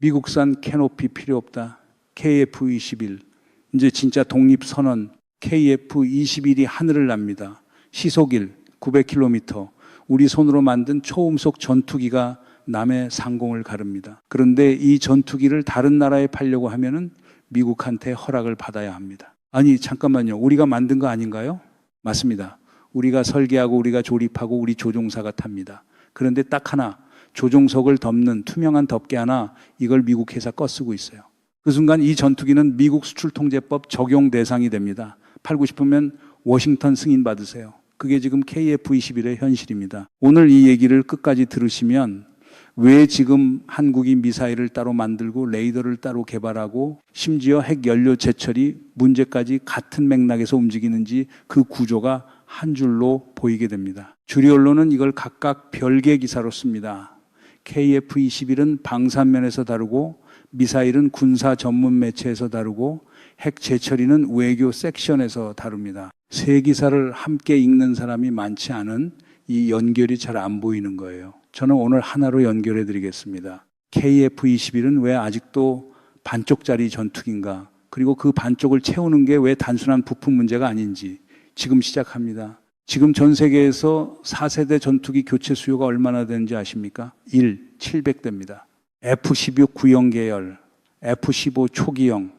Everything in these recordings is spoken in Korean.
미국산 캐노피 필요 없다. KF-21. 이제 진짜 독립선언 KF-21이 하늘을 납니다. 시속일 900km. 우리 손으로 만든 초음속 전투기가 남의 상공을 가릅니다. 그런데 이 전투기를 다른 나라에 팔려고 하면은 미국한테 허락을 받아야 합니다. 아니 잠깐만요. 우리가 만든 거 아닌가요? 맞습니다. 우리가 설계하고 우리가 조립하고 우리 조종사가 탑니다. 그런데 딱 하나 조종석을 덮는 투명한 덮개 하나 이걸 미국 회사 거 쓰고 있어요. 그 순간 이 전투기는 미국 수출통제법 적용 대상이 됩니다. 팔고 싶으면 워싱턴 승인 받으세요. 그게 지금 KF-21의 현실입니다. 오늘 이 얘기를 끝까지 들으시면 왜 지금 한국이 미사일을 따로 만들고 레이더를 따로 개발하고 심지어 핵연료 제철이 문제까지 같은 맥락에서 움직이는지 그 구조가 한 줄로 보이게 됩니다. 주류 언론은 이걸 각각 별개 기사로 씁니다. KF-21은 방산면에서 다루고 미사일은 군사 전문 매체에서 다루고 핵 제철이는 외교 섹션에서 다룹니다. 세 기사를 함께 읽는 사람이 많지 않은 이 연결이 잘 안 보이는 거예요. 저는 오늘 하나로 연결해 드리겠습니다. KF-21은 왜 아직도 반쪽짜리 전투기인가? 그리고 그 반쪽을 채우는 게 왜 단순한 부품 문제가 아닌지 지금 시작합니다. 지금 전 세계에서 4세대 전투기 교체 수요가 얼마나 되는지 아십니까? 700대입니다. F-16 구형 계열, F-15 초기형,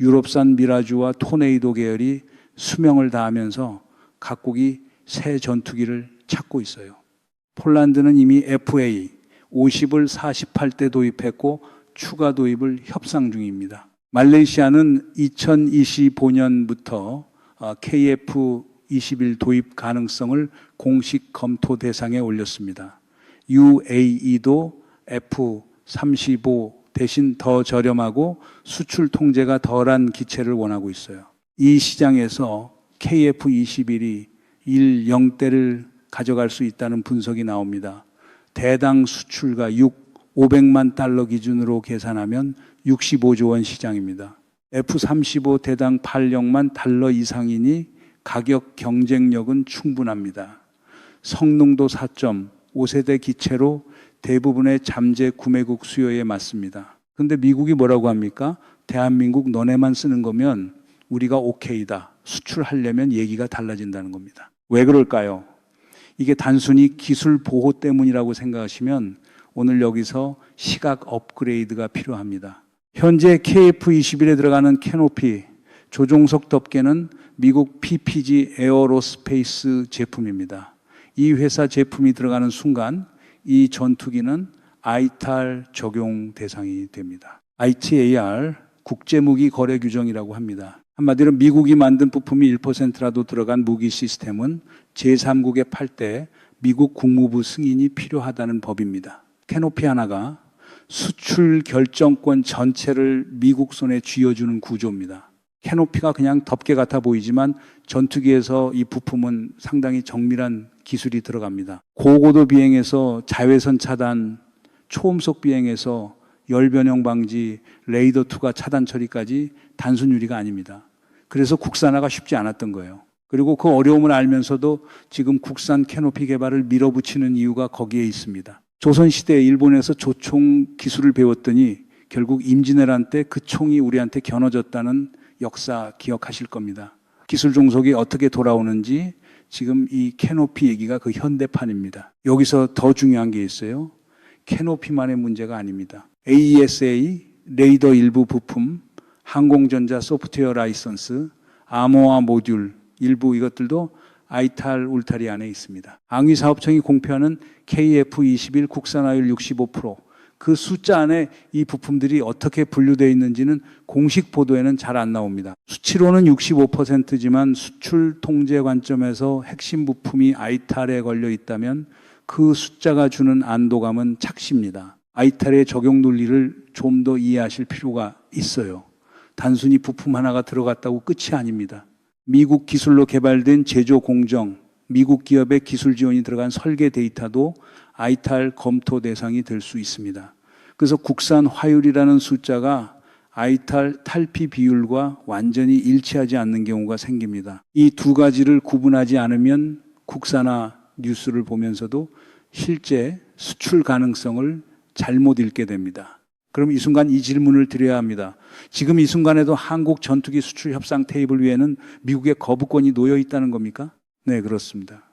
유럽산 미라주와 토네이도 계열이 수명을 다하면서 각국이 새 전투기를 찾고 있어요. 폴란드는 이미 FA 50을 48대 도입했고 추가 도입을 협상 중입니다. 말레이시아는 2025년부터 KF-21 도입 가능성을 공식 검토 대상에 올렸습니다. UAE도 F-35 대신 더 저렴하고 수출 통제가 덜한 기체를 원하고 있어요. 이 시장에서 KF-21이 10대를 가져갈 수 있다는 분석이 나옵니다. 대당 수출가 500만 달러 기준으로 계산하면 65조 원 시장입니다. F-35 대당 발령만 달러 이상이니 가격 경쟁력은 충분합니다. 성능도 4점, 5세대 기체로 대부분의 잠재 구매국 수요에 맞습니다. 그런데 미국이 뭐라고 합니까? 대한민국 너네만 쓰는 거면 우리가 오케이다. 수출하려면 얘기가 달라진다는 겁니다. 왜 그럴까요? 이게 단순히 기술 보호 때문이라고 생각하시면 오늘 여기서 시각 업그레이드가 필요합니다. 현재 KF-21에 들어가는 캐노피, 조종석 덮개는 미국 PPG 에어로스페이스 제품입니다. 이 회사 제품이 들어가는 순간 이 전투기는 ITAR 적용 대상이 됩니다. ITAR, 국제무기 거래 규정이라고 합니다. 한마디로 미국이 만든 부품이 1%라도 들어간 무기 시스템은 제3국에 팔 때 미국 국무부 승인이 필요하다는 법입니다. 캐노피 하나가 수출 결정권 전체를 미국 손에 쥐어주는 구조입니다. 캐노피가 그냥 덮개 같아 보이지만 전투기에서 이 부품은 상당히 정밀한 기술이 들어갑니다. 고고도 비행에서 자외선 차단, 초음속 비행에서 열변형 방지, 레이더 투과 차단 처리까지 단순 유리가 아닙니다. 그래서 국산화가 쉽지 않았던 거예요. 그리고 그 어려움을 알면서도 지금 국산 캐노피 개발을 밀어붙이는 이유가 거기에 있습니다. 조선시대에 일본에서 조총 기술을 배웠더니 결국 임진왜란 때 그 총이 우리한테 겨눠졌다는 역사 기억하실 겁니다. 기술 종속이 어떻게 돌아오는지 지금 이 캐노피 얘기가 그 현대판입니다. 여기서 더 중요한 게 있어요. 캐노피만의 문제가 아닙니다. AESA, 레이더 일부 부품, 항공전자 소프트웨어 라이선스, 암호화 모듈 일부 이것들도 ITAR 울타리 안에 있습니다. 방위사업청이 공표하는 KF-21 국산화율 65%, 그 숫자 안에 이 부품들이 어떻게 분류되어 있는지는 공식 보도에는 잘 안 나옵니다. 수치로는 65%지만 수출 통제 관점에서 핵심 부품이 ITAR에 걸려 있다면 그 숫자가 주는 안도감은 착시입니다. ITAR의 적용 논리를 좀 더 이해하실 필요가 있어요. 단순히 부품 하나가 들어갔다고 끝이 아닙니다. 미국 기술로 개발된 제조 공정, 미국 기업의 기술 지원이 들어간 설계 데이터도 ITAR 검토 대상이 될 수 있습니다. 그래서 국산 화율이라는 숫자가 ITAR 탈피 비율과 완전히 일치하지 않는 경우가 생깁니다. 이 두 가지를 구분하지 않으면 국산화 뉴스를 보면서도 실제 수출 가능성을 잘못 읽게 됩니다. 그럼 이 순간 이 질문을 드려야 합니다. 지금 이 순간에도 한국 전투기 수출 협상 테이블 위에는 미국의 거부권이 놓여 있다는 겁니까? 네, 그렇습니다.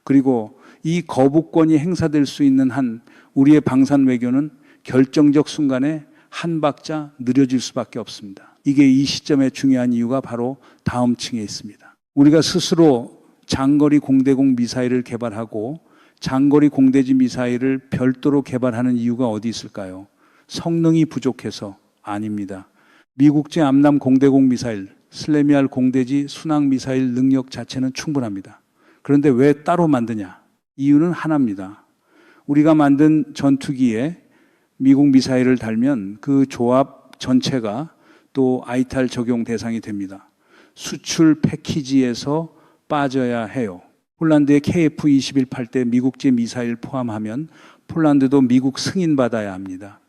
그리고 이 거부권이 행사될 수 있는 한 우리의 방산 외교는 결정적 순간에 한 박자 느려질 수밖에 없습니다. 이게 이 시점의 중요한 이유가 바로 다음 층에 있습니다. 우리가 스스로 장거리 공대공 미사일을 개발하고 장거리 공대지 미사일을 별도로 개발하는 이유가 어디 있을까요? 성능이 부족해서 아닙니다. 미국제 암람 공대공 미사일, 슬래미알 공대지 순항 미사일 능력 자체는 충분합니다. 그런데 왜 따로 만드냐? 이유는 하나입니다. 우리가 만든 전투기에 미국 미사일을 달면 그 조합 전체가 또 아이탈 적용 대상이 됩니다. 수출 패키지에서 빠져야 해요. 폴란드의 KF-21 때 미국제 미사일 포함하면 폴란드도 미국 승인받아야 합니다.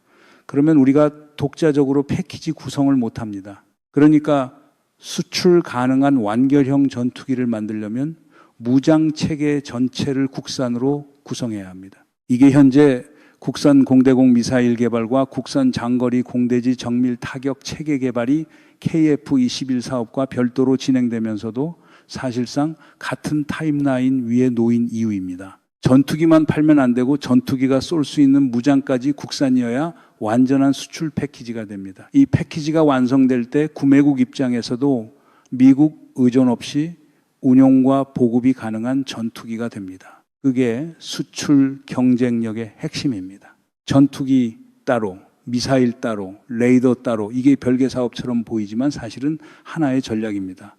그러면 우리가 독자적으로 패키지 구성을 못합니다. 그러니까 수출 가능한 완결형 전투기를 만들려면 무장체계 전체를 국산으로 구성해야 합니다. 이게 현재 국산 공대공 미사일 개발과 국산 장거리 공대지 정밀 타격 체계 개발이 KF-21 사업과 별도로 진행되면서도 사실상 같은 타임라인 위에 놓인 이유입니다. 전투기만 팔면 안 되고 전투기가 쏠 수 있는 무장까지 국산이어야 완전한 수출 패키지가 됩니다. 이 패키지가 완성될 때 구매국 입장에서도 미국 의존 없이 운용과 보급이 가능한 전투기가 됩니다. 그게 수출 경쟁력의 핵심입니다. 전투기 따로, 미사일 따로, 레이더 따로, 이게 별개 사업처럼 보이지만 사실은 하나의 전략입니다.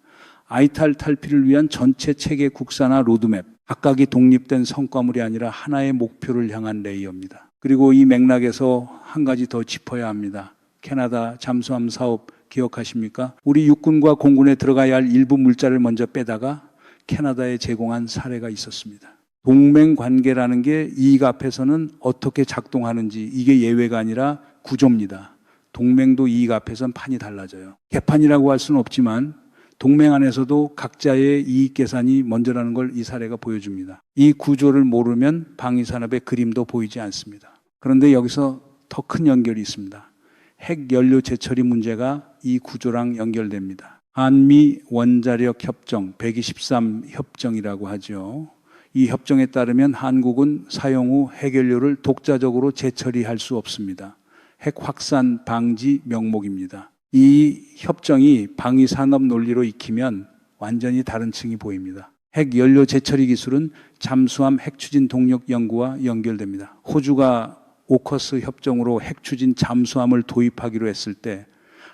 아이탈 탈피를 위한 전체 체계 국산화 로드맵, 각각이 독립된 성과물이 아니라 하나의 목표를 향한 레이어입니다. 그리고 이 맥락에서 한 가지 더 짚어야 합니다. 캐나다 잠수함 사업 기억하십니까? 우리 육군과 공군에 들어가야 할 일부 물자를 먼저 빼다가 캐나다에 제공한 사례가 있었습니다. 동맹 관계라는 게 이익 앞에서는 어떻게 작동하는지 이게 예외가 아니라 구조입니다. 동맹도 이익 앞에서는 판이 달라져요. 개판이라고 할 수는 없지만 동맹 안에서도 각자의 이익 계산이 먼저라는 걸 이 사례가 보여줍니다. 이 구조를 모르면 방위산업의 그림도 보이지 않습니다. 그런데 여기서 더 큰 연결이 있습니다. 핵 연료 재처리 문제가 이 구조랑 연결됩니다. 한미 원자력 협정 123 협정이라고 하죠. 이 협정에 따르면 한국은 사용 후 핵연료를 독자적으로 재처리할 수 없습니다. 핵 확산 방지 명목입니다. 이 협정이 방위산업 논리로 익히면 완전히 다른 층이 보입니다. 핵연료 재처리 기술은 잠수함 핵추진 동력 연구와 연결됩니다. 호주가 오커스 협정으로 핵추진 잠수함을 도입하기로 했을 때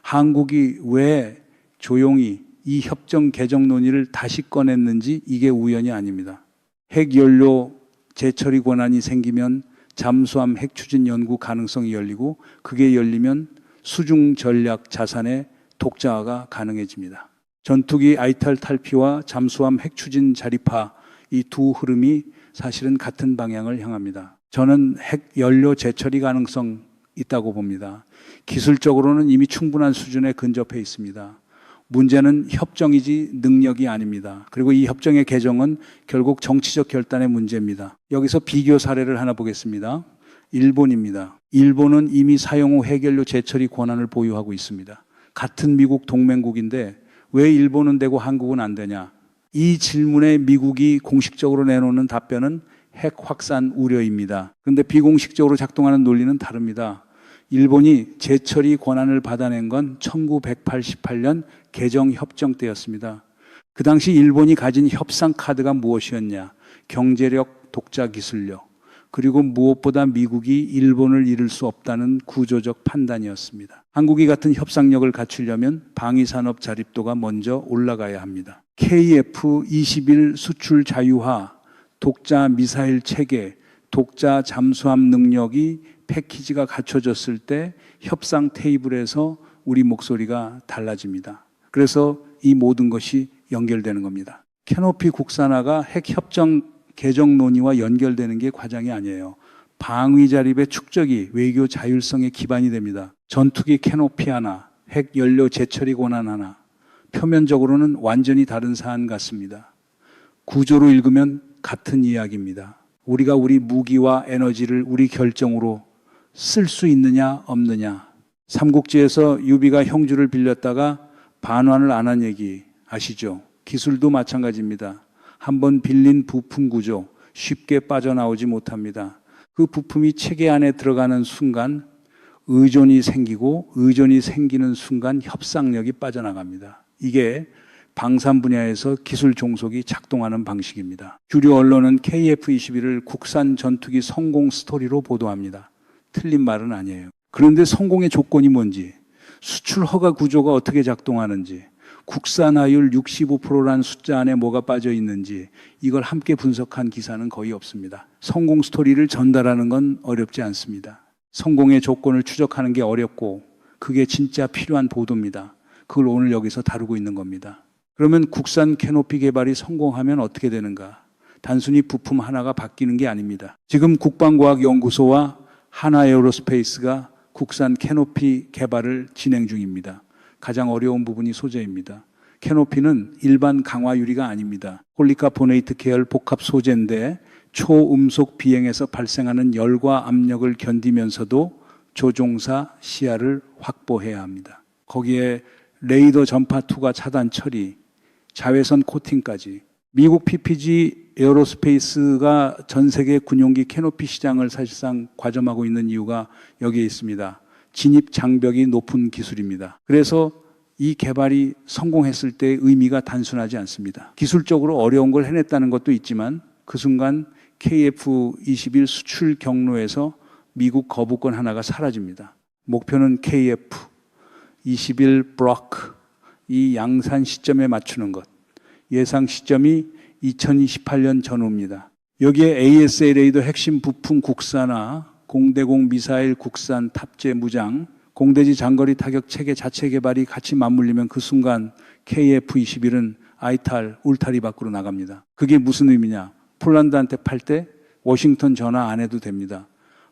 한국이 왜 조용히 이 협정 개정 논의를 다시 꺼냈는지 이게 우연이 아닙니다. 핵연료 재처리 권한이 생기면 잠수함 핵추진 연구 가능성이 열리고 그게 열리면 수중 전략 자산의 독자화가 가능해집니다. 전투기 아이탈 탈피와 잠수함 핵추진 자립화 이 두 흐름이 사실은 같은 방향을 향합니다. 저는 핵연료 재처리 가능성 있다고 봅니다. 기술적으로는 이미 충분한 수준에 근접해 있습니다. 문제는 협정이지 능력이 아닙니다. 그리고 이 협정의 개정은 결국 정치적 결단의 문제입니다. 여기서 비교 사례를 하나 보겠습니다. 일본입니다. 일본은 이미 사용 후 핵연료 재처리 권한을 보유하고 있습니다. 같은 미국 동맹국인데 왜 일본은 되고 한국은 안 되냐? 이 질문에 미국이 공식적으로 내놓는 답변은 핵 확산 우려입니다. 그런데 비공식적으로 작동하는 논리는 다릅니다. 일본이 재처리 권한을 받아낸 건 1988년 개정협정 때였습니다. 그 당시 일본이 가진 협상 카드가 무엇이었냐? 경제력, 독자 기술력, 그리고 무엇보다 미국이 일본을 잃을 수 없다는 구조적 판단이었습니다. 한국이 같은 협상력을 갖추려면 방위산업 자립도가 먼저 올라가야 합니다. KF-21 수출 자유화, 독자 미사일 체계, 독자 잠수함 능력이 패키지가 갖춰졌을 때 협상 테이블에서 우리 목소리가 달라집니다. 그래서 이 모든 것이 연결되는 겁니다. 캐노피 국산화가 핵협정 개정 논의와 연결되는 게 과장이 아니에요. 방위 자립의 축적이 외교 자율성의 기반이 됩니다. 전투기 캐노피 하나, 핵 연료 재처리 권한 하나, 표면적으로는 완전히 다른 사안 같습니다. 구조로 읽으면 같은 이야기입니다. 우리가 우리 무기와 에너지를 우리 결정으로 쓸 수 있느냐 없느냐, 삼국지에서 유비가 형주를 빌렸다가 반환을 안 한 얘기 아시죠? 기술도 마찬가지입니다. 한번 빌린 부품 구조 쉽게 빠져나오지 못합니다. 그 부품이 체계 안에 들어가는 순간 의존이 생기고 의존이 생기는 순간 협상력이 빠져나갑니다. 이게 방산 분야에서 기술 종속이 작동하는 방식입니다. 주류 언론은 KF-21을 국산 전투기 성공 스토리로 보도합니다. 틀린 말은 아니에요. 그런데 성공의 조건이 뭔지, 수출 허가 구조가 어떻게 작동하는지, 국산화율 65%라는 숫자 안에 뭐가 빠져 있는지 이걸 함께 분석한 기사는 거의 없습니다. 성공 스토리를 전달하는 건 어렵지 않습니다. 성공의 조건을 추적하는 게 어렵고 그게 진짜 필요한 보도입니다. 그걸 오늘 여기서 다루고 있는 겁니다. 그러면 국산 캐노피 개발이 성공하면 어떻게 되는가? 단순히 부품 하나가 바뀌는 게 아닙니다. 지금 국방과학연구소와 하나에어로스페이스가 국산 캐노피 개발을 진행 중입니다. 가장 어려운 부분이 소재입니다. 캐노피는 일반 강화 유리가 아닙니다. 폴리카보네이트 계열 복합 소재인데 초음속 비행에서 발생하는 열과 압력을 견디면서도 조종사 시야를 확보해야 합니다. 거기에 레이더 전파 투과 차단 처리, 자외선 코팅까지. 미국 PPG 에어로스페이스가 전 세계 군용기 캐노피 시장을 사실상 과점하고 있는 이유가 여기에 있습니다. 진입 장벽이 높은 기술입니다. 그래서 이 개발이 성공했을 때의 의미가 단순하지 않습니다. 기술적으로 어려운 걸 해냈다는 것도 있지만 그 순간 KF-21 수출 경로에서 미국 거부권 하나가 사라집니다. 목표는 KF-21 블록, 이 양산 시점에 맞추는 것. 예상 시점이 2028년 전후입니다. 여기에 ASA 레이더 핵심 부품 국산화, 공대공 미사일 국산 탑재 무장, 공대지 장거리 타격 체계 자체 개발이 같이 맞물리면 그 순간 KF-21은 아이탈, 울타리 밖으로 나갑니다. 그게 무슨 의미냐? 폴란드한테 팔 때 워싱턴 전화 안 해도 됩니다.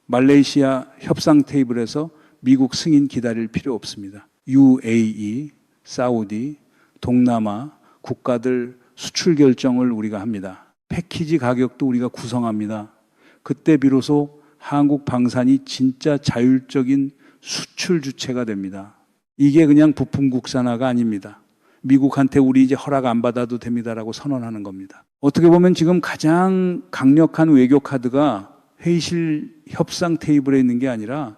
말레이시아 협상 테이블에서 미국 승인 기다릴 필요 없습니다. UAE, 사우디, 동남아 국가들 수출 결정을 우리가 합니다. 패키지 가격도 우리가 구성합니다. 그때 비로소 한국 방산이 진짜 자율적인 수출 주체가 됩니다. 이게 그냥 부품 국산화가 아닙니다. 미국한테 우리 이제 허락 안 받아도 됩니다라고 선언하는 겁니다. 어떻게 보면 지금 가장 강력한 외교 카드가 회의실 협상 테이블에 있는 게 아니라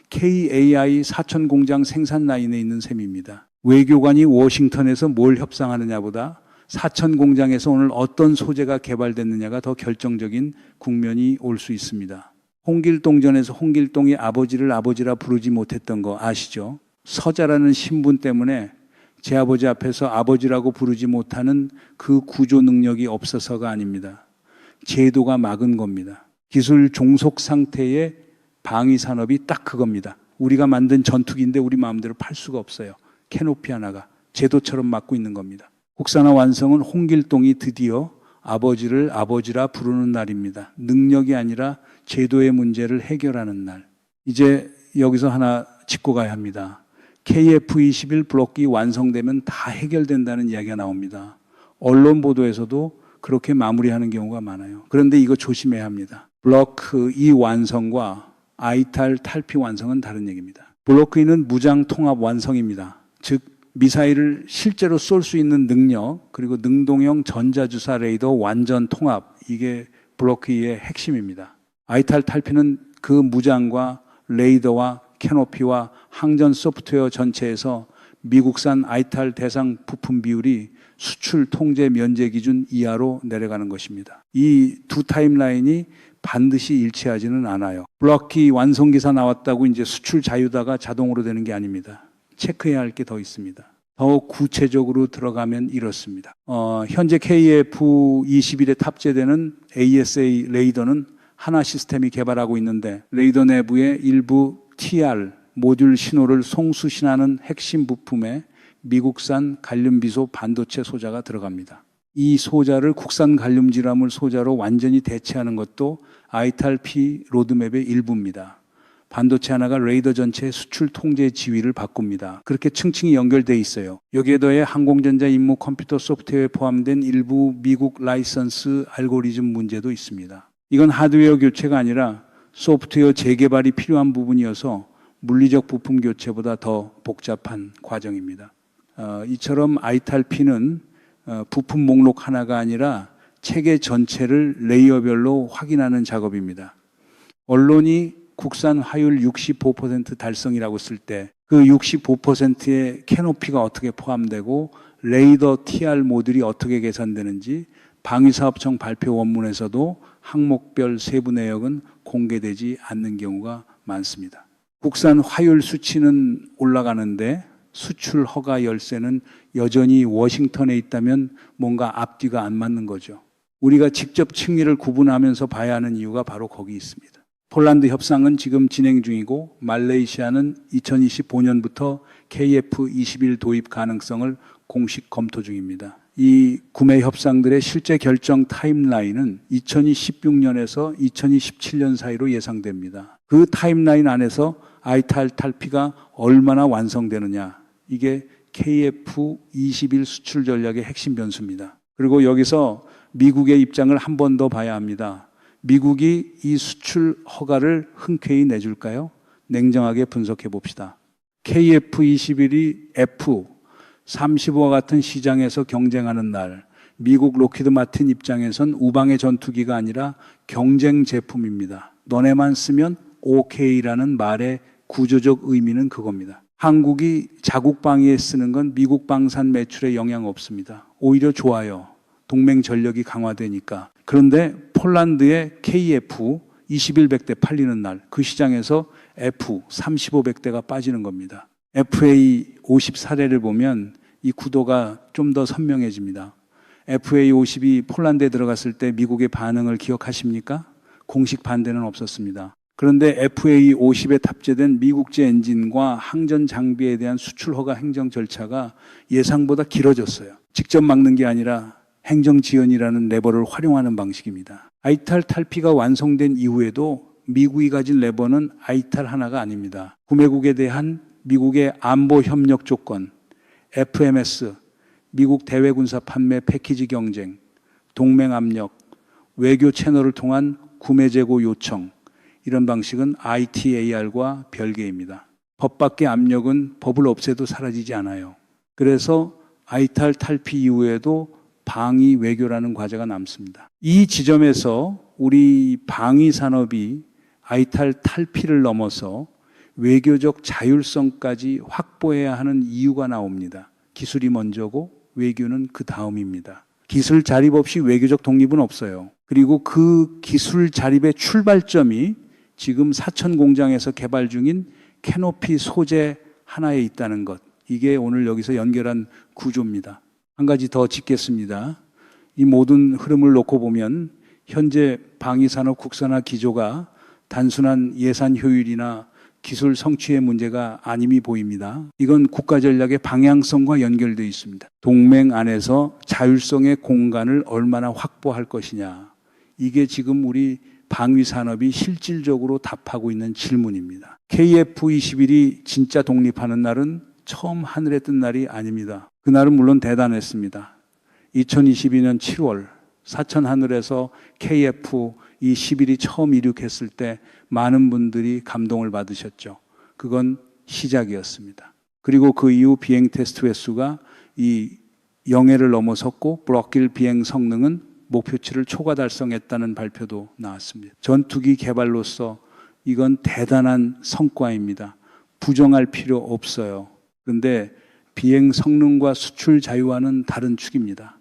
KAI 사천 공장 생산 라인에 있는 셈입니다. 외교관이 워싱턴에서 뭘 협상하느냐보다 사천 공장에서 오늘 어떤 소재가 개발됐느냐가 더 결정적인 국면이 올 수 있습니다. 홍길동전에서 홍길동이 아버지를 아버지라 부르지 못했던 거 아시죠? 서자라는 신분 때문에 제 아버지 앞에서 아버지라고 부르지 못하는 그 구조 능력이 없어서가 아닙니다. 제도가 막은 겁니다. 기술 종속 상태의 방위 산업이 딱 그겁니다. 우리가 만든 전투기인데 우리 마음대로 팔 수가 없어요. 캐노피 하나가 제도처럼 막고 있는 겁니다. 국산화 완성은 홍길동이 드디어 아버지를 아버지라 부르는 날입니다. 능력이 아니라 제도의 문제를 해결하는 날. 이제 여기서 하나 짚고 가야 합니다. KF-21 블록이 완성되면 다 해결된다는 이야기가 나옵니다. 언론 보도에서도 그렇게 마무리하는 경우가 많아요. 그런데 이거 조심해야 합니다. 블록 이 완성과 아이탈 탈피 완성은 다른 얘기입니다. 블록 E는 무장 통합 완성입니다. 즉 미사일을 실제로 쏠 수 있는 능력, 그리고 능동형 전자주사 레이더 완전 통합, 이게 블록 E의 핵심입니다. 아이탈 탈피는 그 무장과 레이더와 캐노피와 항전 소프트웨어 전체에서 미국산 아이탈 대상 부품 비율이 수출 통제 면제 기준 이하로 내려가는 것입니다. 이 두 타임라인이 반드시 일치하지는 않아요. 블록 E 완성 기사 나왔다고 이제 수출 자유다가 자동으로 되는 게 아닙니다. 체크해야 할 게 더 있습니다. 더 구체적으로 들어가면 이렇습니다. 현재 KF-21에 탑재되는 ASA 레이더는 하나 시스템이 개발하고 있는데 레이더 내부의 일부 TR 모듈 신호를 송수신하는 핵심 부품에 미국산 갈륨비소 반도체 소자가 들어갑니다. 이 소자를 국산 갈륨 지라물 소자로 완전히 대체하는 것도 아이탈-P 로드맵의 일부입니다. 반도체 하나가 레이더 전체의 수출 통제 지위를 바꿉니다. 그렇게 층층이 연결되어 있어요. 여기에 더해 항공전자 임무 컴퓨터 소프트웨어에 포함된 일부 미국 라이선스 알고리즘 문제도 있습니다. 이건 하드웨어 교체가 아니라 소프트웨어 재개발이 필요한 부분이어서 물리적 부품 교체보다 더 복잡한 과정입니다. 이처럼 아이탈피는 부품 목록 하나가 아니라 체계 전체를 레이어별로 확인하는 작업입니다. 언론이 국산 화율 65% 달성이라고 쓸 때 그 65%의 캐노피가 어떻게 포함되고 레이더 TR 모듈이 어떻게 계산되는지 방위사업청 발표 원문에서도 항목별 세부 내역은 공개되지 않는 경우가 많습니다. 국산 화율 수치는 올라가는데 수출 허가 열쇠는 여전히 워싱턴에 있다면 뭔가 앞뒤가 안 맞는 거죠. 우리가 직접 층위를 구분하면서 봐야 하는 이유가 바로 거기 있습니다. 폴란드 협상은 지금 진행 중이고 말레이시아는 2025년부터 KF21 도입 가능성을 공식 검토 중입니다. 이 구매 협상들의 실제 결정 타임라인은 2016년에서 2017년 사이로 예상됩니다. 그 타임라인 안에서 아이탈탈피가 얼마나 완성되느냐, 이게 KF21 수출 전략의 핵심 변수입니다. 그리고 여기서 미국의 입장을 한 번 더 봐야 합니다. 미국이 이 수출 허가를 흔쾌히 내줄까요? 냉정하게 분석해 봅시다. KF21이 F-35와 같은 시장에서 경쟁하는 날, 미국 록히드 마틴 입장에선 우방의 전투기가 아니라 경쟁 제품입니다. 너네만 쓰면 OK라는 말의 구조적 의미는 그겁니다. 한국이 자국 방위에 쓰는 건 미국 방산 매출에 영향 없습니다. 오히려 좋아요. 동맹 전력이 강화되니까. 그런데 폴란드의 KF-2100대 팔리는 날, 그 시장에서 F-3500대가 빠지는 겁니다. FA-50 사례를 보면 이 구도가 좀 더 선명해집니다. FA-50이 폴란드에 들어갔을 때 미국의 반응을 기억하십니까? 공식 반대는 없었습니다. 그런데 FA-50에 탑재된 미국제 엔진과 항전 장비에 대한 수출 허가 행정 절차가 예상보다 길어졌어요. 직접 막는 게 아니라 행정 지연이라는 레버를 활용하는 방식입니다. 아이탈 탈피가 완성된 이후에도 미국이 가진 레버는 아이탈 하나가 아닙니다. 구매국에 대한 미국의 안보 협력 조건, FMS, 미국 대외군사 판매 패키지 경쟁, 동맹 압력, 외교 채널을 통한 구매 재고 요청, 이런 방식은 ITAR과 별개입니다. 법 밖의 압력은 법을 없애도 사라지지 않아요. 그래서 아이탈 탈피 이후에도 방위 외교라는 과제가 남습니다. 이 지점에서 우리 방위 산업이 아이탈 탈피를 넘어서 외교적 자율성까지 확보해야 하는 이유가 나옵니다. 기술이 먼저고 외교는 그 다음입니다. 기술 자립 없이 외교적 독립은 없어요. 그리고 그 기술 자립의 출발점이 지금 사천 공장에서 개발 중인 캐노피 소재 하나에 있다는 것. 이게 오늘 여기서 연결한 구조입니다. 한 가지 더 짚겠습니다. 이 모든 흐름을 놓고 보면 현재 방위산업 국산화 기조가 단순한 예산 효율이나 기술 성취의 문제가 아님이 보입니다. 이건 국가 전략의 방향성과 연결되어 있습니다. 동맹 안에서 자율성의 공간을 얼마나 확보할 것이냐. 이게 지금 우리 방위산업이 실질적으로 답하고 있는 질문입니다. KF-21이 진짜 독립하는 날은 처음 하늘에 뜬 날이 아닙니다. 그날은 물론 대단했습니다. 2022년 7월 사천 하늘에서 KF-21이 처음 이륙했을 때 많은 분들이 감동을 받으셨죠. 그건 시작이었습니다. 그리고 그 이후 비행 테스트 횟수가 이 0회를 넘어섰고 브로길 비행 성능은 목표치를 초과 달성했다는 발표도 나왔습니다. 전투기 개발로서 이건 대단한 성과입니다. 부정할 필요 없어요. 그런데 비행 성능과 수출 자유와는 다른 축입니다.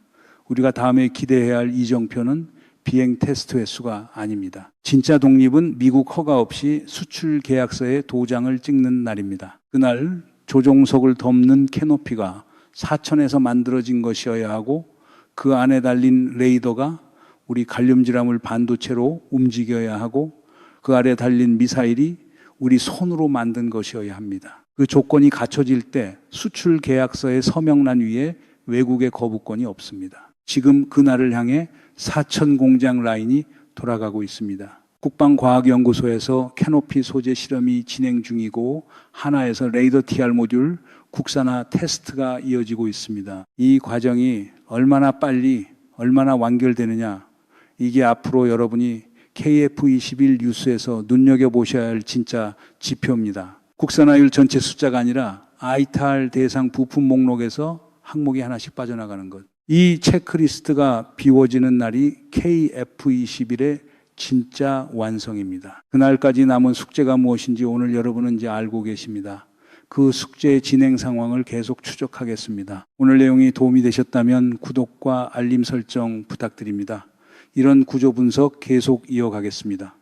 우리가 다음에 기대해야 할 이정표는 비행 테스트 횟수가 아닙니다. 진짜 독립은 미국 허가 없이 수출 계약서에 도장을 찍는 날입니다. 그날 조종석을 덮는 캐노피가 사천에서 만들어진 것이어야 하고 그 안에 달린 레이더가 우리 갈륨질화물 반도체로 움직여야 하고 그 아래 달린 미사일이 우리 손으로 만든 것이어야 합니다. 그 조건이 갖춰질 때 수출 계약서의 서명란 위에 외국의 거부권이 없습니다. 지금 그날을 향해 사천 공장 라인이 돌아가고 있습니다. 국방과학연구소에서 캐노피 소재 실험이 진행 중이고 하나에서 레이더 TR 모듈 국산화 테스트가 이어지고 있습니다. 이 과정이 얼마나 빨리 얼마나 완결되느냐, 이게 앞으로 여러분이 KF-21 뉴스에서 눈여겨보셔야 할 진짜 지표입니다. 국산화율 전체 숫자가 아니라 ITAR 대상 부품 목록에서 항목이 하나씩 빠져나가는 것. 이 체크리스트가 비워지는 날이 KF21의 진짜 완성입니다. 그날까지 남은 숙제가 무엇인지 오늘 여러분은 이제 알고 계십니다. 그 숙제의 진행 상황을 계속 추적하겠습니다. 오늘 내용이 도움이 되셨다면 구독과 알림 설정 부탁드립니다. 이런 구조 분석 계속 이어가겠습니다.